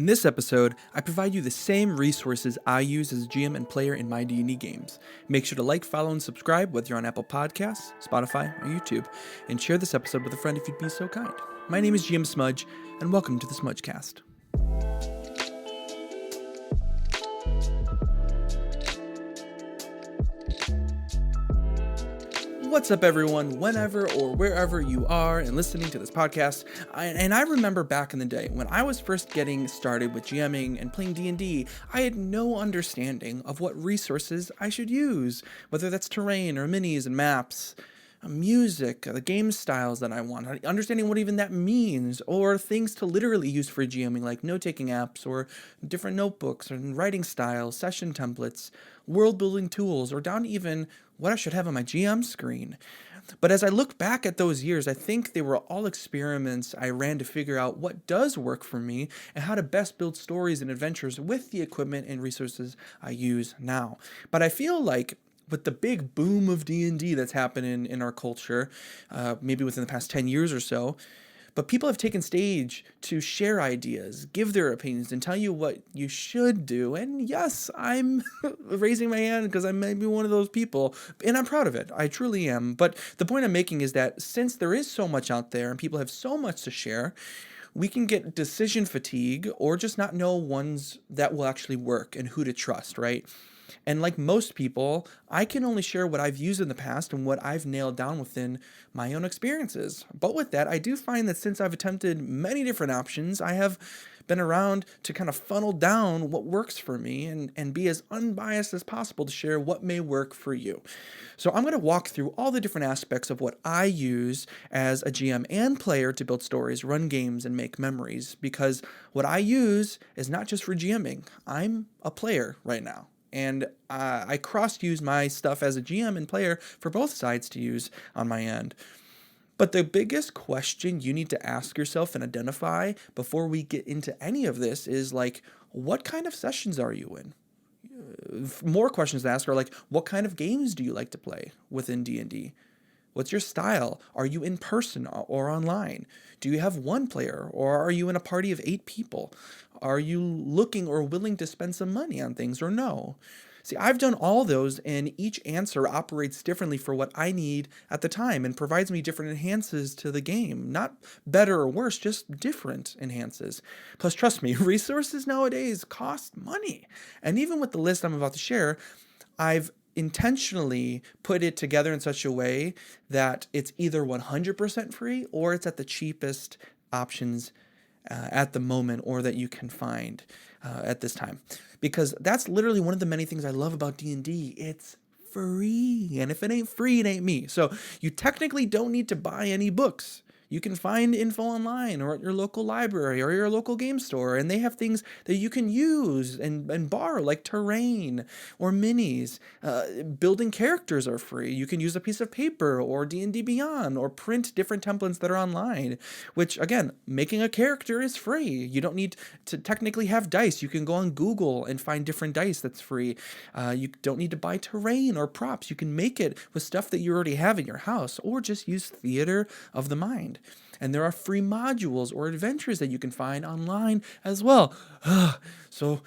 In this episode, I provide you the same resources I use as a GM and player in my D&D games. Make sure to like, follow, and subscribe whether you're on Apple Podcasts, Spotify, or YouTube, and share this episode with a friend if you'd be so kind. My name is GM Smudge, and welcome to the Smudgecast. What's up, everyone, whenever or wherever you are and listening to this podcast. I remember back in the day when I was first getting started with GMing and playing D&D, I had no understanding of what resources I should use, whether that's terrain or minis and maps, music, the game styles that I want, understanding what even that means, or things to literally use for GMing like note-taking apps or different notebooks or writing styles, session templates, world-building tools, or down to even what I should have on my GM screen. But as I look back at those years, I think they were all experiments I ran to figure out what does work for me and how to best build stories and adventures with the equipment and resources I use now. But I feel like with the big boom of D&D that's happening in our culture, maybe within the past 10 years or so, but people have taken stage to share ideas, give their opinions, and tell you what you should do. And yes, I'm raising my hand because I may be one of those people, and I'm proud of it. I truly am. But the point I'm making is that since there is so much out there and people have so much to share, we can get decision fatigue or just not know ones that will actually work and who to trust, right? And like most people, I can only share what I've used in the past and what I've nailed down within my own experiences. But with that, I do find that since I've attempted many different options, I have been around to kind of funnel down what works for me and be as unbiased as possible to share what may work for you. So I'm going to walk through all the different aspects of what I use as a GM and player to build stories, run games, and make memories, because what I use is not just for GMing. I'm a player right now. And I cross-use my stuff as a GM and player for both sides to use on my end. But the biggest question you need to ask yourself and identify before we get into any of this is like, what kind of sessions are you in? More questions to ask are like, what kind of games do you like to play within D&D? What's your style? Are you in person or online? Do you have one player or are you in a party of 8 people? Are you looking or willing to spend some money on things or no? See, I've done all those, and each answer operates differently for what I need at the time and provides me different enhances to the game. Not better or worse, just different enhances. Plus, trust me, resources nowadays cost money. And even with the list I'm about to share, I've intentionally put it together in such a way that it's either 100% free or it's at the cheapest options at the moment or that you can find at this time. Because that's literally one of the many things I love about D&D. It's free. And if it ain't free, it ain't me. So you technically don't need to buy any books. You can find info online or at your local library or your local game store, and they have things that you can use and borrow, like terrain or minis. Building characters are free. You can use a piece of paper or D&D Beyond or print different templates that are online, which, again, making a character is free. You don't need to technically have dice. You can go on Google and find different dice that's free. You don't need to buy terrain or props. You can make it with stuff that you already have in your house or just use theater of the mind. And there are free modules or adventures that you can find online as well. So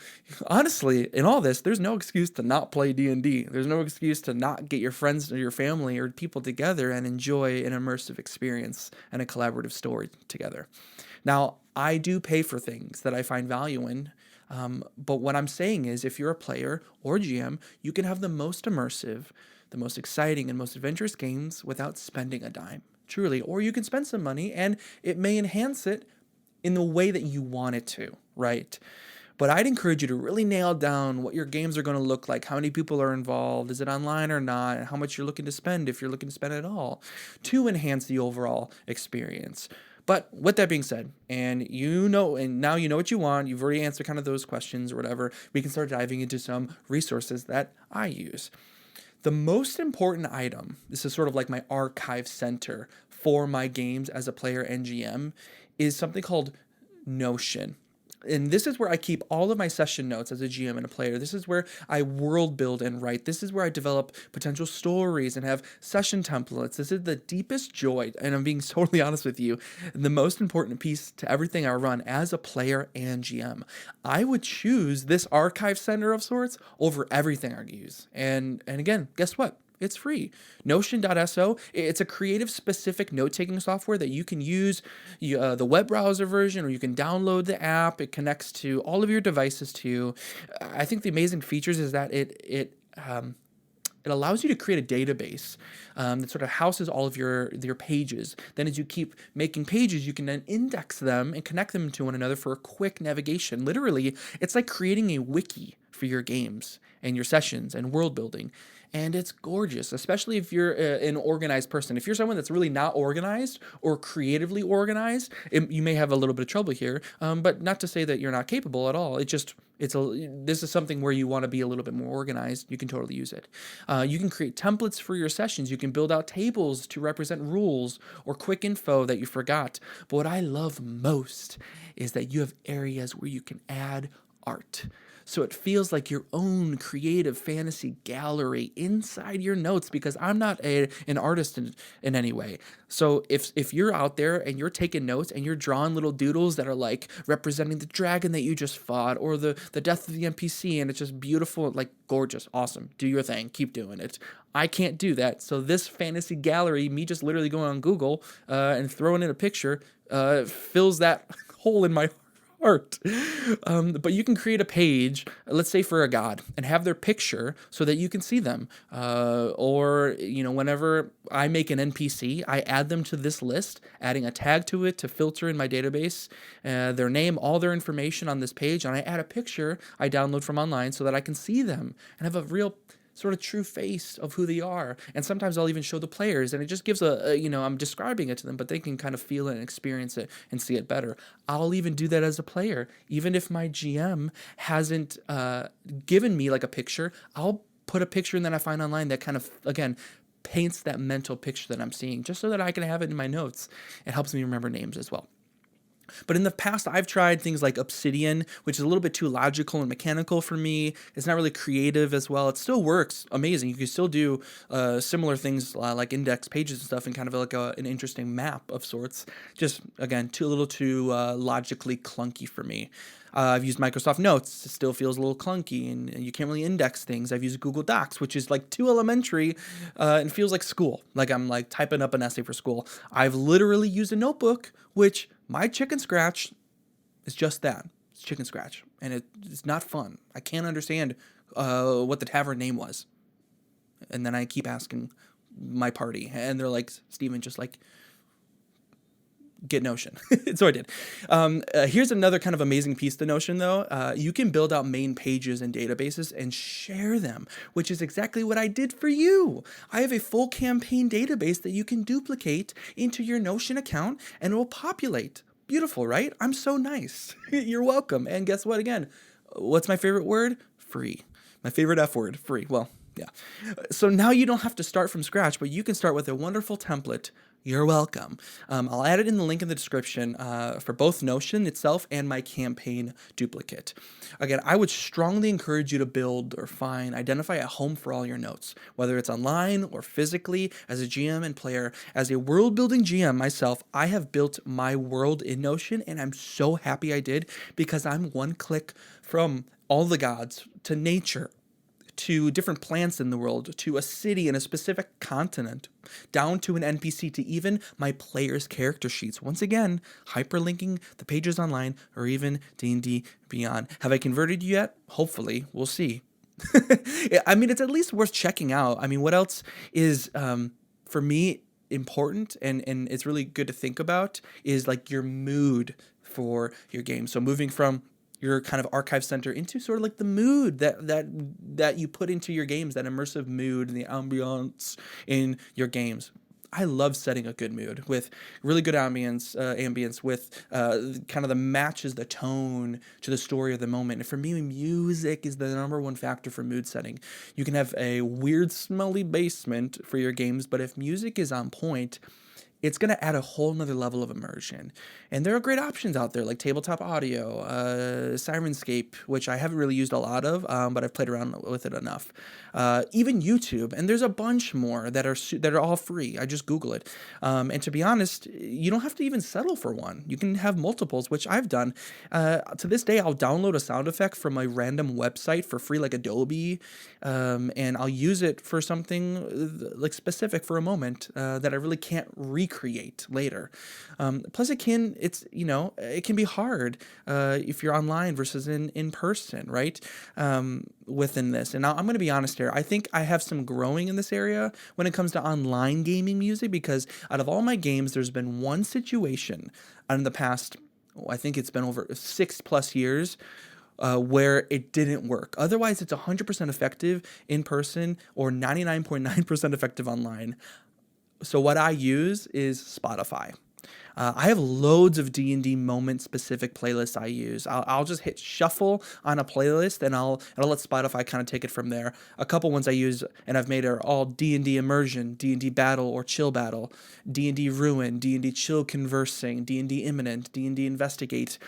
honestly, in all this, there's no excuse to not play D&D. There's no excuse to not get your friends or your family or people together and enjoy an immersive experience and a collaborative story together. Now, I do pay for things that I find value in. But what I'm saying is, if you're a player or GM, you can have the most immersive, the most exciting, and most adventurous games without spending a dime. Truly. Or you can spend some money and it may enhance it in the way that you want it to, right? But I'd encourage you to really nail down what your games are going to look like, how many people are involved, is it online or not, and how much you're looking to spend, if you're looking to spend at all, to enhance the overall experience. But with that being said, and now you know what you want, you've already answered kind of those questions or whatever, we can start diving into some resources that I use. The most important item, this is sort of like my archive center for my games as a player and GM, is something called Notion. And this is where I keep all of my session notes as a GM and a player. This is where I world build and write. This is where I develop potential stories and have session templates. This is the deepest joy, and I'm being totally honest with you, the most important piece to everything I run as a player and GM. I would choose this archive center of sorts over everything I use. And again, guess what? It's free. Notion.so, it's a creative specific note-taking software that you can use the web browser version, or you can download the app. It connects to all of your devices too. I think the amazing features is that it allows you to create a database that sort of houses all of your pages. Then as you keep making pages, you can then index them and connect them to one another for a quick navigation. Literally, it's like creating a wiki for your games and your sessions and world building. And it's gorgeous, especially if you're an organized person. If you're someone that's really not organized or creatively organized, you may have a little bit of trouble here. But not to say that you're not capable at all. This is something where you want to be a little bit more organized. You can totally use it. You can create templates for your sessions. You can build out tables to represent rules or quick info that you forgot. But what I love most is that you have areas where you can add art. So it feels like your own creative fantasy gallery inside your notes, because I'm not an artist in any way. So if you're out there and you're taking notes and you're drawing little doodles that are like representing the dragon that you just fought, or the death of the NPC, and it's just beautiful, like gorgeous, awesome, do your thing, keep doing it. I can't do that. So this fantasy gallery, me just literally going on Google and throwing in a picture, fills that hole in my art. But you can create a page, let's say for a god, and have their picture so that you can see them. Or whenever I make an NPC, I add them to this list, adding a tag to it to filter in my database, their name, all their information on this page, and I add a picture I download from online so that I can see them and have a real sort of true face of who they are. And sometimes I'll even show the players, and it just gives I'm describing it to them, but they can kind of feel it and experience it and see it better. I'll even do that as a player. Even if my GM hasn't given me like a picture, I'll put a picture that I find online that kind of, again, paints that mental picture that I'm seeing, just so that I can have it in my notes. It helps me remember names as well. But in the past, I've tried things like Obsidian, which is a little bit too logical and mechanical for me. It's not really creative as well. It still works amazing. You can still do similar things like index pages and stuff, and kind of like an interesting map of sorts. Just, again, a little too logically clunky for me. I've used Microsoft Notes. It still feels a little clunky, and you can't really index things. I've used Google Docs, which is like too elementary and feels like school. Like I'm like typing up an essay for school. I've literally used a notebook, which my chicken scratch is just that. It's chicken scratch, and it's not fun. I can't understand what the tavern name was. And then I keep asking my party, and they're like, Steven, just like, get Notion. So I did. Here's another kind of amazing piece to Notion, though. You can build out main pages and databases and share them, which is exactly what I did for you. I have a full campaign database that you can duplicate into your Notion account, and it will populate. Beautiful, right? I'm so nice. You're welcome. And guess what? Again, what's my favorite word? Free. My favorite F word, free. Well, yeah. So now you don't have to start from scratch, but you can start with a wonderful template. You're welcome. I'll add it in the link in the description for both Notion itself and my campaign duplicate. Again, I would strongly encourage you to build or identify a home for all your notes, whether it's online or physically. As a GM and player, as a world-building GM myself, I have built my world in Notion, and I'm so happy I did, because I'm one click from all the gods to nature, to different plants in the world, to a city in a specific continent, down to an NPC, to even my players' character sheets. Once again, hyperlinking the pages online, or even D&D Beyond. Have I converted you yet? Hopefully. We'll see. I mean, it's at least worth checking out. I mean, what else is, for me, important and it's really good to think about is like your mood for your game. So moving from your kind of archive center into sort of like the mood that you put into your games, that immersive mood and the ambiance in your games. I love setting a good mood with really good ambience with kind of the matches the tone to the story of the moment. And for me, music is the number one factor for mood setting. You can have a weird, smelly basement for your games, but if music is on point, it's going to add a whole nother level of immersion. And there are great options out there like Tabletop Audio, Sirenscape, which I haven't really used a lot of, but I've played around with it enough. Even YouTube, and there's a bunch more that are all free. I just Google it. And to be honest, you don't have to even settle for one. You can have multiples, which I've done. To this day, I'll download a sound effect from a random website for free, like Adobe, and I'll use it for something like specific for a moment that I really can't recreate later. Plus, it can be hard if you're online versus in person, right? Within this, and now I'm going to be honest here. I think I have some growing in this area when it comes to online gaming music, because out of all my games, there's been one situation in the past, I think it's been over 6+ years, where it didn't work. Otherwise, it's 100% effective in person or 99.9% effective online. So what I use is Spotify. I have loads of D&D moment specific playlists I use. I'll just hit shuffle on a playlist and I'll let Spotify kind of take it from there. A couple ones I use and I've made are all D&D immersion, D&D battle or chill battle, D&D ruin, D&D chill conversing, D&D imminent, D&D investigate.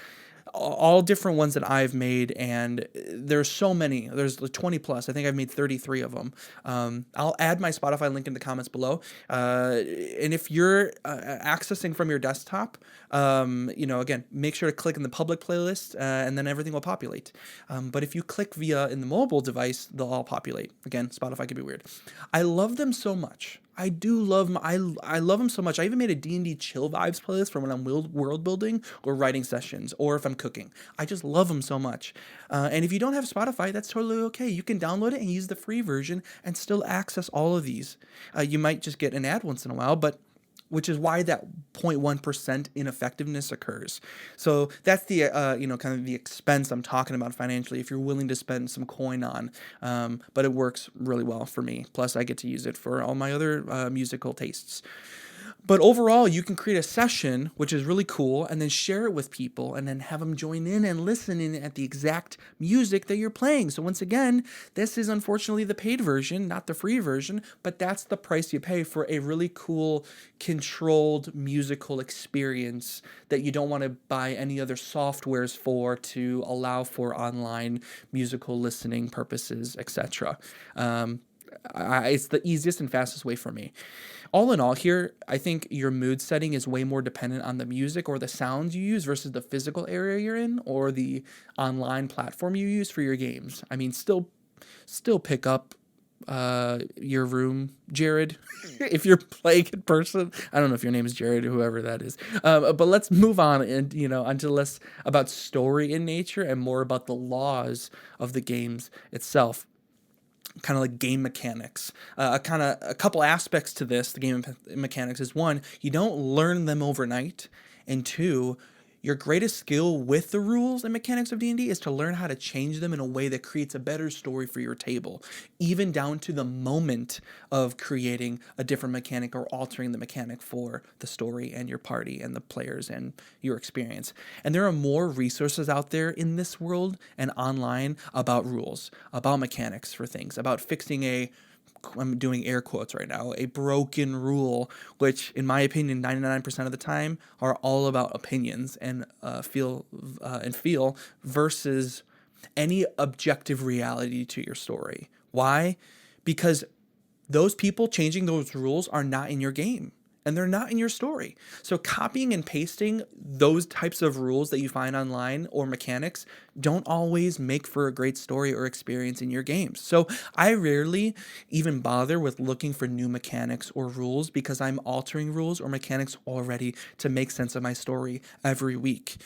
All different ones that I've made, and there's so many. There's like 20 plus. I think I've made 33 of them. I'll add my Spotify link in the comments below. And if you're accessing from your desktop, again, make sure to click in the public playlist, and then everything will populate. But if you click via in the mobile device, they'll all populate. Again, Spotify can be weird. I love them so much. I do love them. I love them so much. I even made a D&D chill vibes playlist for when I'm world building or writing sessions or if I'm cooking. I just love them so much. And if you don't have Spotify, that's totally okay. You can download it and use the free version and still access all of these. You might just get an ad once in a while, but which is why that 0.1% ineffectiveness occurs. So that's the kind of the expense I'm talking about financially, if you're willing to spend some coin on. But it works really well for me. Plus, I get to use it for all my other musical tastes. But overall, you can create a session, which is really cool, and then share it with people, and then have them join in and listen in at the exact music that you're playing. So once again, this is unfortunately the paid version, not the free version, but that's the price you pay for a really cool, controlled musical experience that you don't want to buy any other softwares for to allow for online musical listening purposes, etc. It's the easiest and fastest way for me. All in all here, I think your mood setting is way more dependent on the music or the sounds you use versus the physical area you're in or the online platform you use for your games. I mean, still pick up your room, Jared, if you're playing in person. I don't know if your name is Jared or whoever that is. But let's move on and, onto less about story in nature and more about the laws of the games itself. Kind of like game mechanics. A couple aspects to this, the game mechanics is one, you don't learn them overnight, and two, your greatest skill with the rules and mechanics of D&D is to learn how to change them in a way that creates a better story for your table, even down to the moment of creating a different mechanic or altering the mechanic for the story and your party and the players and your experience. And there are more resources out there in this world and online about rules, about mechanics for things, about fixing I'm doing air quotes right now, a broken rule, which in my opinion, 99% of the time are all about opinions and feel versus any objective reality to your story. Why? Because those people changing those rules are not in your game. And they're not in your story. So copying and pasting those types of rules that you find online or mechanics don't always make for a great story or experience in your games. So I rarely even bother with looking for new mechanics or rules because I'm altering rules or mechanics already to make sense of my story every week.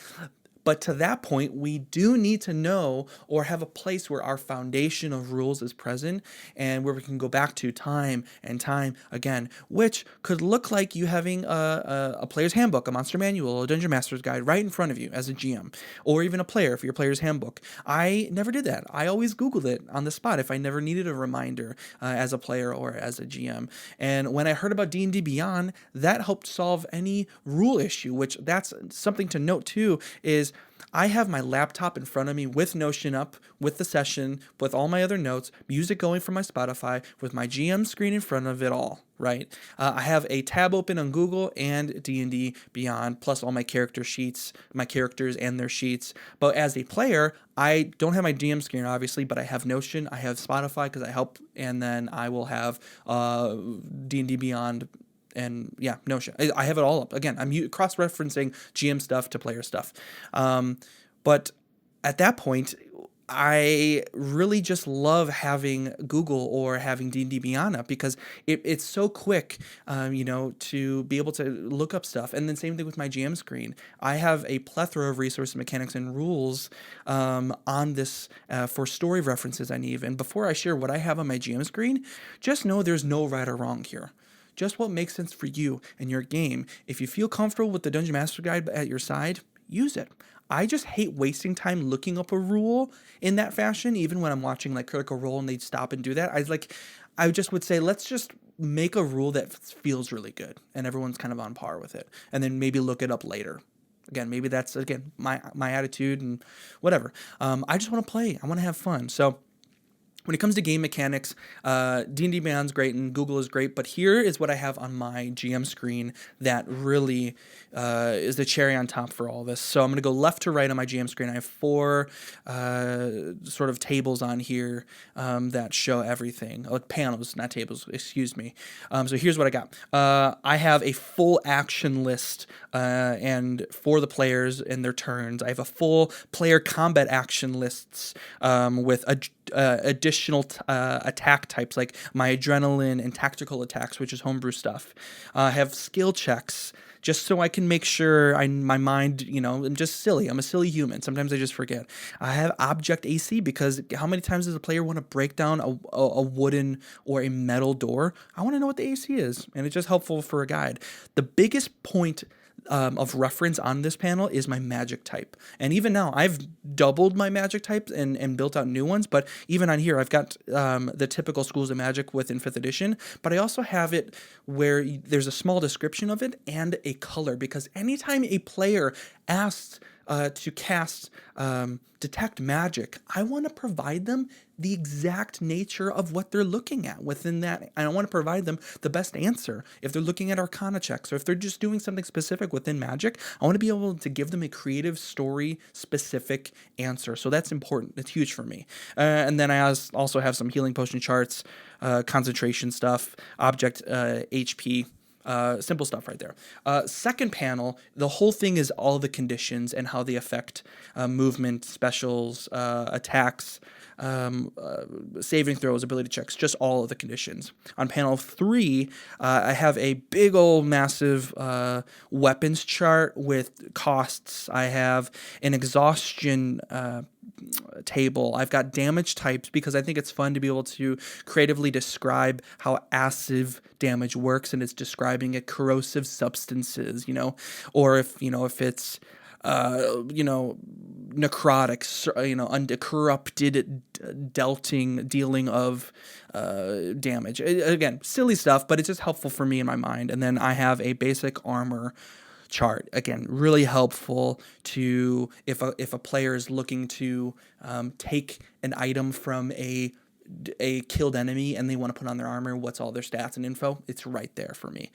But to that point, we do need to know or have a place where our foundation of rules is present and where we can go back to time and time again, which could look like you having a player's handbook, a monster manual, a dungeon master's guide right in front of you as a GM, or even a player for your player's handbook. I never did that. I always Googled it on the spot if I never needed a reminder as a player or as a GM. And when I heard about D&D Beyond, that helped solve any rule issue, which that's something to note too, is is I have my laptop in front of me with Notion up, with the session, with all my other notes, music going from my Spotify, with my GM screen in front of it all, right? I have a tab open on Google and D&D Beyond, plus all my character sheets, my characters and their sheets. But as a player, I don't have my DM screen, obviously, but I have Notion, I have Spotify because I help, and then I will have D&D Beyond and yeah, Notion. I have it all up. Again, I'm cross-referencing GM stuff to player stuff. But at that point, I really just love having Google or having D&D Beyond up because it's so quick, to be able to look up stuff. And then same thing with my GM screen. I have a plethora of resources, mechanics, and rules on this for story references I need. And before I share what I have on my GM screen, just know there's no right or wrong here. Just what makes sense for you and your game. If you feel comfortable with the Dungeon Master Guide at your side, use it. I just hate wasting time looking up a rule in that fashion, even when I'm watching like Critical Role and they'd stop and do that. I just would say, let's just make a rule that feels really good and everyone's kind of on par with it. And then maybe look it up later. Again, maybe that's, my attitude and whatever. I just want to play. I want to have fun. So when it comes to game mechanics, D&D Beyond's great and Google is great, but here is what I have on my GM screen that really is the cherry on top for all this. So I'm going to go left to right on my GM screen. I have 4 sort of tables on here that show everything. Oh, panels, not tables, excuse me. So here's what I got. I have a full action list and for the players and their turns. I have a full player combat action lists with additional attack types like my adrenaline and tactical attacks, which is homebrew stuff. I have skill checks just so I can make sure my mind, I'm just silly. I'm a silly human. Sometimes I just forget. I have object AC because how many times does a player want to break down a wooden or a metal door? I want to know what the AC is, and it's just helpful for a guide. The biggest point of reference on this panel is my magic type. And even now, I've doubled my magic types and built out new ones, but even on here, I've got the typical Schools of Magic within 5th edition, but I also have it where there's a small description of it and a color, because anytime a player asks to cast Detect Magic, I want to provide them the exact nature of what they're looking at within that. I want to provide them the best answer. If they're looking at Arcana checks or if they're just doing something specific within Magic, I want to be able to give them a creative story specific answer. So that's important. It's huge for me. And then I also have some healing potion charts, concentration stuff, object HP. Simple stuff right there. Second panel, the whole thing is all the conditions and how they affect movement, specials, attacks, saving throws, ability checks, just all of the conditions. On panel 3, I have a big old massive weapons chart with costs. I have an exhaustion table. I've got damage types because I think it's fun to be able to creatively describe how acid damage works, and it's describing a corrosive substances, or if it's necrotic, corrupted dealing of damage. Again, silly stuff, but it's just helpful for me in my mind. And then I have a basic armor chart. Again, really helpful to if a player is looking to take an item from a killed enemy and they want to put on their armor, what's all their stats and info, it's right there for me.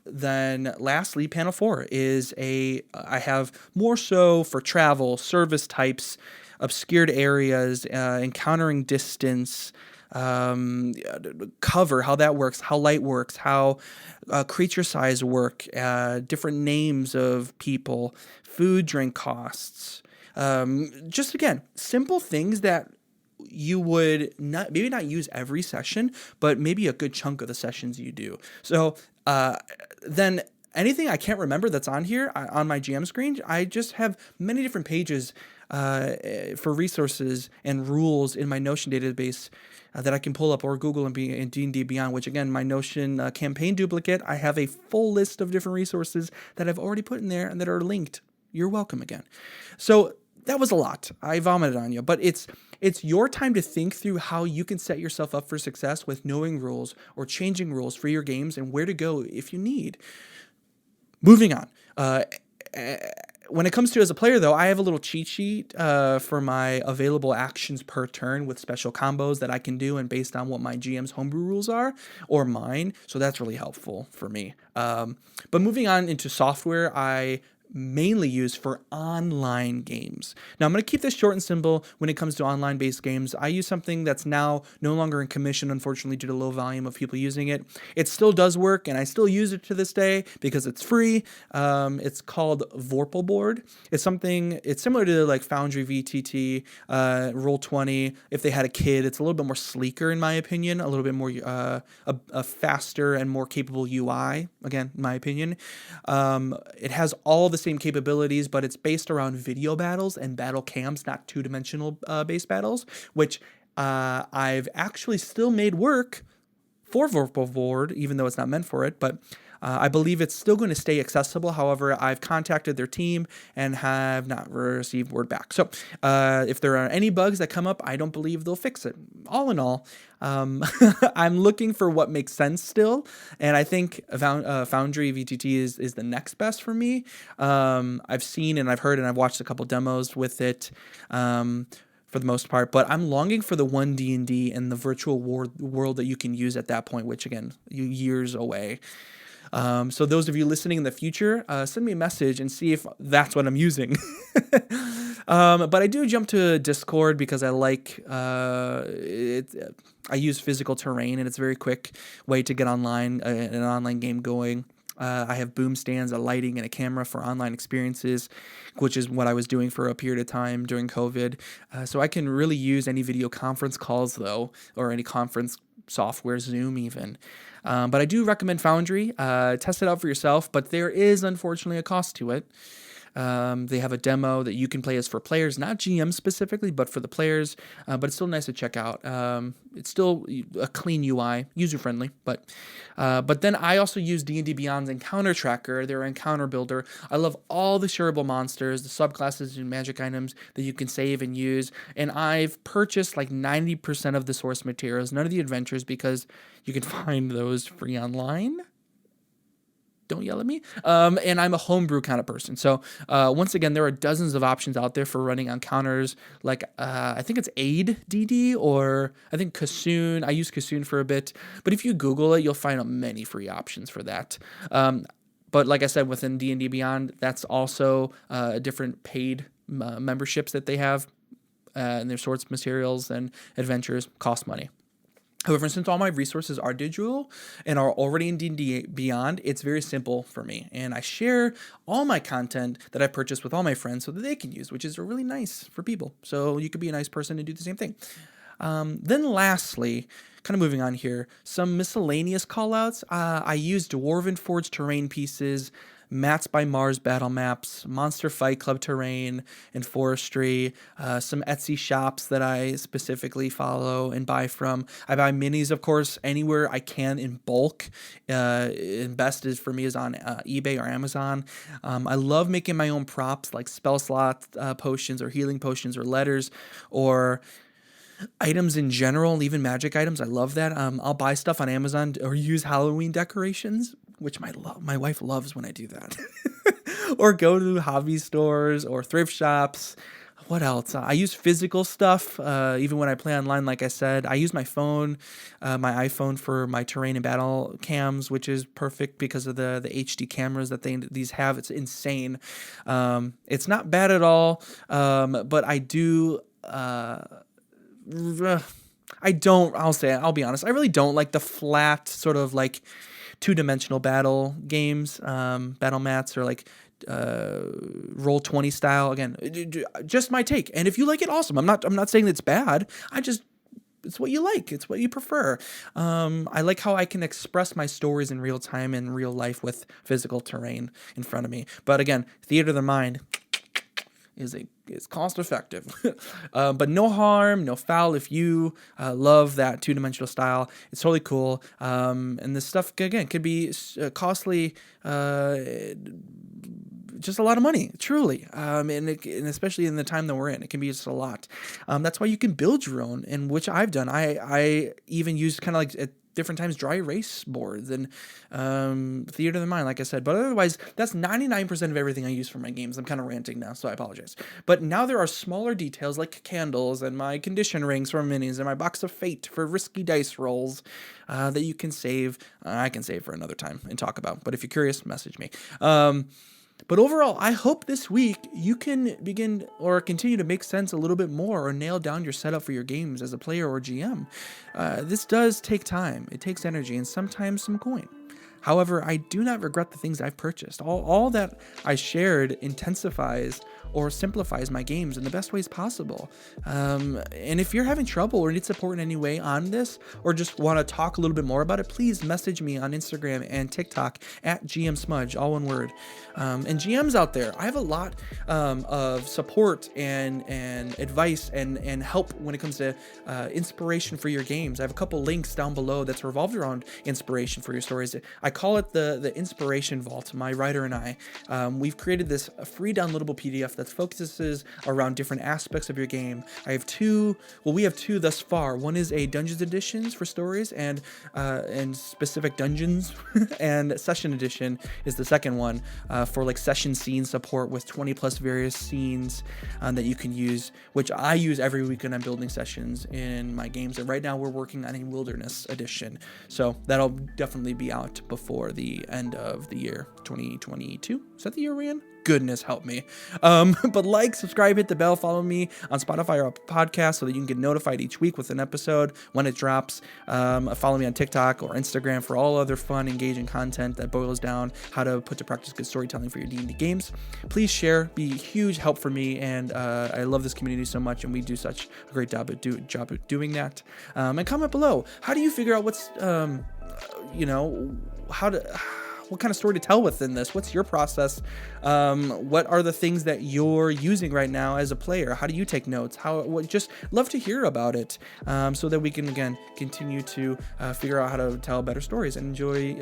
Then lastly, panel 4 is I have more so for travel, service types, obscured areas, encountering distance, cover, how that works, how light works, how creature size work, different names of people, food, drink costs. Just again, simple things that you would maybe not use every session, but maybe a good chunk of the sessions you do. So then anything I can't remember that's on here on my GM screen, I just have many different pages for resources and rules in my Notion database that I can pull up, or Google and D&D Beyond, which again, my Notion campaign duplicate, I have a full list of different resources that I've already put in there and that are linked. You're welcome again. So that was a lot. I vomited on you, but it's your time to think through how you can set yourself up for success with knowing rules or changing rules for your games and where to go if you need. Moving on. When it comes to as a player, though, I have a little cheat sheet for my available actions per turn with special combos that I can do, and based on what my GM's homebrew rules are or mine. So that's really helpful for me. But moving on into software, I mainly use for online games. Now, I'm going to keep this short and simple when it comes to online based games. I use something that's now no longer in commission, unfortunately, due to low volume of people using it. It still does work, and I still use it to this day because it's free. It's called Vorpal Board. It's similar to like Foundry VTT, Roll20. If they had a kid, it's a little bit more sleeker, in my opinion, a little bit more a faster and more capable UI, again, in my opinion. It has all the same capabilities, but it's based around video battles and battle cams, not two-dimensional based battles, which I've actually still made work for Vorpal Board, even though it's not meant for it, but I believe it's still going to stay accessible. However, I've contacted their team and have not received word back. So if there are any bugs that come up, I don't believe they'll fix it. All in all, I'm looking for what makes sense still, and I think Foundry VTT is the next best for me. I've seen and I've heard and I've watched a couple demos with it. For the most part, but I'm longing for the 1D&D and the virtual world that you can use at that point, which again, years away. So those of you listening in the future, send me a message and see if that's what I'm using. But I do jump to Discord because I like it. I use Physical Terrain, and it's a very quick way to get online, an online game going. I have boom stands, a lighting, and a camera for online experiences, which is what I was doing for a period of time during COVID. So I can really use any video conference calls, though, or any conference software, Zoom even. But I do recommend Foundry. Test it out for yourself, but there is, unfortunately, a cost to it. They have a demo that you can play as for players, not GM specifically, but for the players. But it's still nice to check out. It's still a clean UI, user-friendly. But then I also use D&D Beyond's Encounter Tracker, their encounter builder. I love all the shareable monsters, the subclasses and magic items that you can save and use. And I've purchased like 90% of the source materials, none of the adventures, because you can find those free online. Don't yell at me. And I'm a homebrew kind of person. So once again, there are dozens of options out there for running encounters. Like I think it's Aid DD, or I think Kassoon. I use Kassoon for a bit. But if you Google it, you'll find many free options for that. But like I said, within D&D Beyond, that's also different paid memberships that they have. And their source materials and adventures cost money. However, since all my resources are digital and are already in D&D Beyond, it's very simple for me. And I share all my content that I purchased with all my friends so that they can use, which is really nice for people. So you could be a nice person and do the same thing. Then lastly, kind of moving on here, some miscellaneous callouts. I use Dwarven Forge terrain pieces, Mats by Mars battle maps, Monster Fight Club terrain and forestry, some Etsy shops that I specifically follow and buy from. I buy minis, of course, anywhere I can in bulk. And best is for me is on eBay or Amazon. I love making my own props like spell slot potions or healing potions or letters or items in general, even magic items. I love that. I'll buy stuff on Amazon or use Halloween decorations, which my wife loves when I do that. Or go to hobby stores or thrift shops. What else? I use physical stuff, even when I play online. Like I said, I use my phone, my iPhone for my terrain and battle cams, which is perfect because of the HD cameras that these have. It's insane. It's not bad at all, but I do. I'll be honest, I really don't like the flat sort of like two-dimensional battle games, battle mats, or like Roll20 style. Again, just my take. And if you like it, awesome. I'm not saying it's bad. It's what you like. It's what you prefer. I like how I can express my stories in real time in real life with physical terrain in front of me. But again, theater of the mind is cost effective. But no harm, no foul if you love that two-dimensional style. It's totally cool. And this stuff, again, could be costly, just a lot of money, truly. And especially in the time that we're in, it can be just a lot. That's why you can build your own, and which I've done. I even use kind of like different times dry erase boards and theater of the mind, like I said. But otherwise, that's 99% of everything I use for my games. I'm kind of ranting now, so I apologize. But now there are smaller details like candles and my condition rings for minis and my box of fate for risky dice rolls that you can save. I can save for another time and talk about. But if you're curious, message me. But overall, I hope this week you can begin or continue to make sense a little bit more or nail down your setup for your games as a player or GM. This does take time. It takes energy and sometimes some coin. However, I do not regret the things I've purchased. All that I shared intensifies or simplifies my games in the best ways possible. And if you're having trouble or need support in any way on this, or just want to talk a little bit more about it, please message me on Instagram and TikTok at GM Smudge, all one word. And GMs out there, I have a lot of support and advice and help when it comes to inspiration for your games. I have a couple links down below that's revolved around inspiration for your stories. I call it the Inspiration Vault. My writer and I, we've created this free downloadable PDF that focuses around different aspects of your game. We have two thus far. One is a Dungeons Editions for stories and specific dungeons, and Session Edition is the second one for like session scene support with 20 plus various scenes that you can use, which I use every week when I'm building sessions in my games. And right now we're working on a Wilderness Edition, so that'll definitely be out before the end of the year 2022. Is that the year we're in? Goodness help me. But like, subscribe, hit the bell, follow me on Spotify or Apple Podcasts so that you can get notified each week with an episode when it drops. Follow me on TikTok or Instagram for all other fun, engaging content that boils down how to put to practice good storytelling for your D&D games. Please share, be a huge help for me, and I love this community so much, and we do such a great job at doing that. And comment below. How do you figure out what's, what kind of story to tell within this? What's your process? What are the things that you're using right now as a player? How do you take notes? Just love to hear about it, so that we can, again, continue to figure out how to tell better stories and enjoy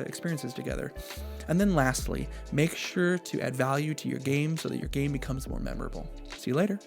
experiences together. And then lastly, make sure to add value to your game so that your game becomes more memorable. See you later.